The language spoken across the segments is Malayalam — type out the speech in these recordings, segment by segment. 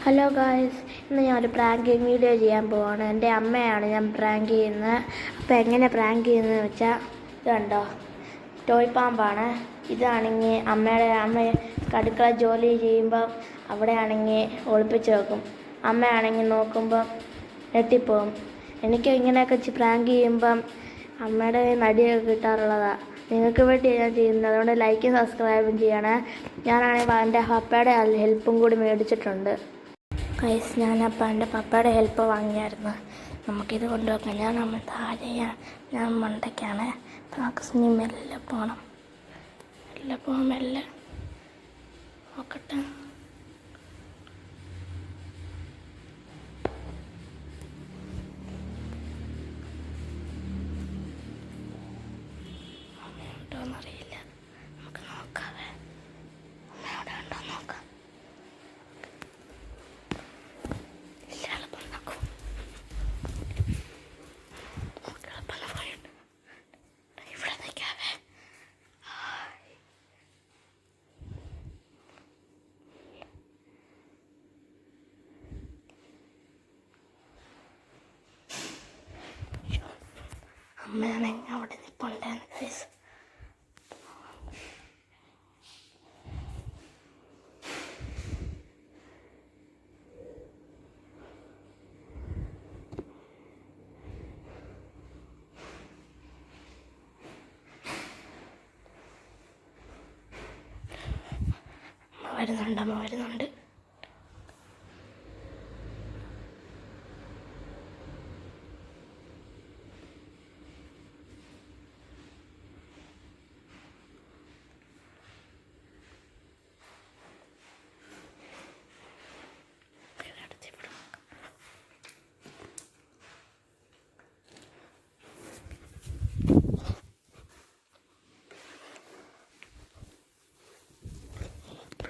ഹലോ ഗായ്സ്, ഇന്ന് ഞാനൊരു പ്രാങ്കിങ് വീഡിയോ ചെയ്യാൻ പോവാണ്. എൻ്റെ അമ്മയാണ് ഞാൻ പ്രാങ്ക് ചെയ്യുന്നത്. അപ്പോൾ എങ്ങനെ പ്രാങ്ക് ചെയ്യുന്നതെന്ന് വെച്ചാൽ ഇത് കണ്ടോ, ടോയ് പാമ്പാണ്. ഇതാണെങ്കിൽ അമ്മ അടുക്കള ജോലി ചെയ്യുമ്പം അവിടെയാണെങ്കിൽ ഒളിപ്പിച്ച് വെക്കും. അമ്മയാണെങ്കിൽ നോക്കുമ്പം ഞെട്ടിപ്പോവും. എനിക്ക് ഇങ്ങനെയൊക്കെ പ്രാങ്ക് ചെയ്യുമ്പം അമ്മയുടെ നടിയൊക്കെ കിട്ടാറുള്ളതാണ്. നിങ്ങൾക്ക് വേണ്ടി ഞാൻ ചെയ്യുന്നത്, അതുകൊണ്ട് ലൈക്കും സബ്സ്ക്രൈബും ചെയ്യണേ. ഞാനാണെങ്കിൽ എൻ്റെ പപ്പയുടെ ഹെൽപ്പും കൂടി മേടിച്ചിട്ടുണ്ട്. ഗൈസ്, ഞാനപ്പോൾ എൻ്റെ പപ്പയുടെ ഹെൽപ്പ് വാങ്ങിയായിരുന്നു. നമുക്കിത് കൊണ്ടുവെക്കാം. ഞാൻ താഴെയാണ്, ഞാൻ മണ്ടയ്ക്കാണ്. നമുക്ക് ഇനി മെല്ലെ പോകണം. മെല്ലെ നോക്കട്ടെ. അമ്മയുണ്ടോയെന്നറിയില്ല, നമുക്ക് നോക്കാവേ. അമ്മ അവിടെ ഉണ്ടോ നോക്കാം. അമ്മയാണെങ്കിൽ അവിടെ നിൽപ്പുണ്ടായിരുന്നു ഗൈസ്. അമ്മ വരുന്നുണ്ട്.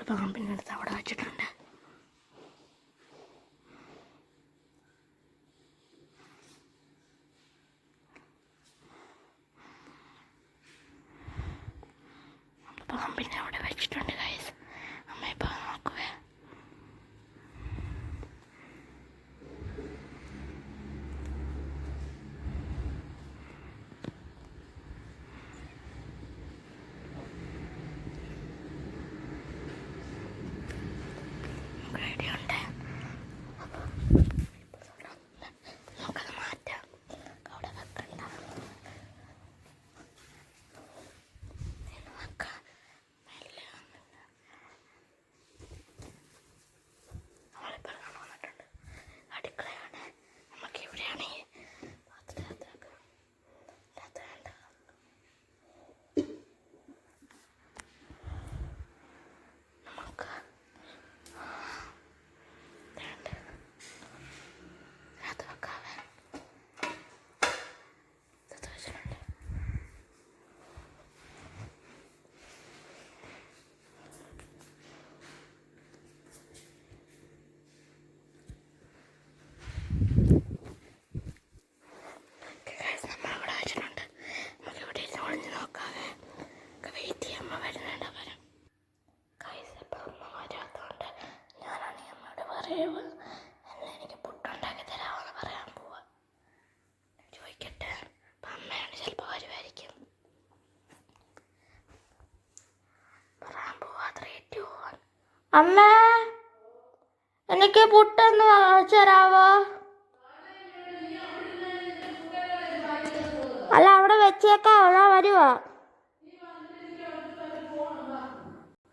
പാമ്പിൻ്റെ അടുത്ത് അവിടെ വെച്ചിട്ടുണ്ട്. പാമ്പിനെ അവിടെ വെച്ചിട്ടുണ്ട് ഗൈസ്. അമ്മ ഇപ്പോൾ നോക്കുവേ. എനിക്ക് പുട്ടുണ്ടാക്കി തരാമെന്ന് പറയാൻ പോവാ. ചോദിക്കട്ടെ. അപ്പം അമ്മയാണ് ചിലപ്പോൾ വരുമായിരിക്കും. പറയാൻ പോവാ. 3, 2, 1. അമ്മ, എനിക്ക് പുട്ടൊന്ന് വാങ്ങിച്ചു തരാവോ? അല്ല, അവിടെ വെച്ചേക്കാവോ, ഞാൻ വരുവാ.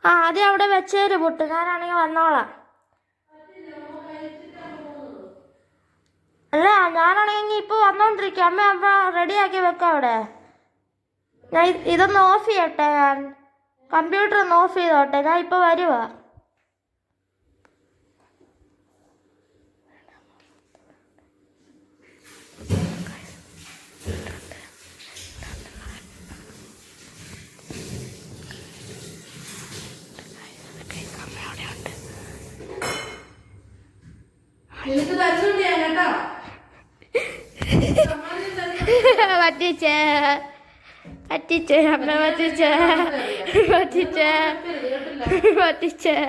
ആദ്യം അവിടെ വെച്ചേര് പുട്ട്, ഞാനാണെങ്കിൽ വന്നോളാം. അല്ല, ഞാനാണെങ്കിൽ ഇപ്പോൾ വന്നോണ്ടിരിക്കുക. അമ്മ റെഡിയാക്കി വെക്കാം അവിടെ. ഞാൻ ഇതൊന്ന് ഓഫ് ചെയ്യട്ടെ. ഞാൻ കമ്പ്യൂട്ടർ ഒന്ന് ഓഫ് ചെയ്തോട്ടെ. ഞാൻ ഇപ്പോൾ വരുവാ. പറ്റിച്ചേ അമ്മ, പറ്റിച്ചേ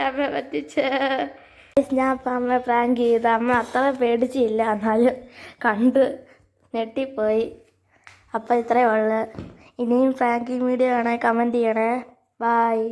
അമ്മ, പറ്റിച്ചേ. ഞാൻ അപ്പം അമ്മ പ്രാങ്ക് ചെയ്ത് അമ്മ അത്ര പേടിച്ചില്ല, എന്നാലും കണ്ട് ഞെട്ടിപ്പോയി. അപ്പം ഇത്രയേ ഉള്ളു. ഇനിയും പ്രാങ്കിങ് വീഡിയോ ആണേ കമൻറ്റ് ചെയ്യണേ. ബായ്.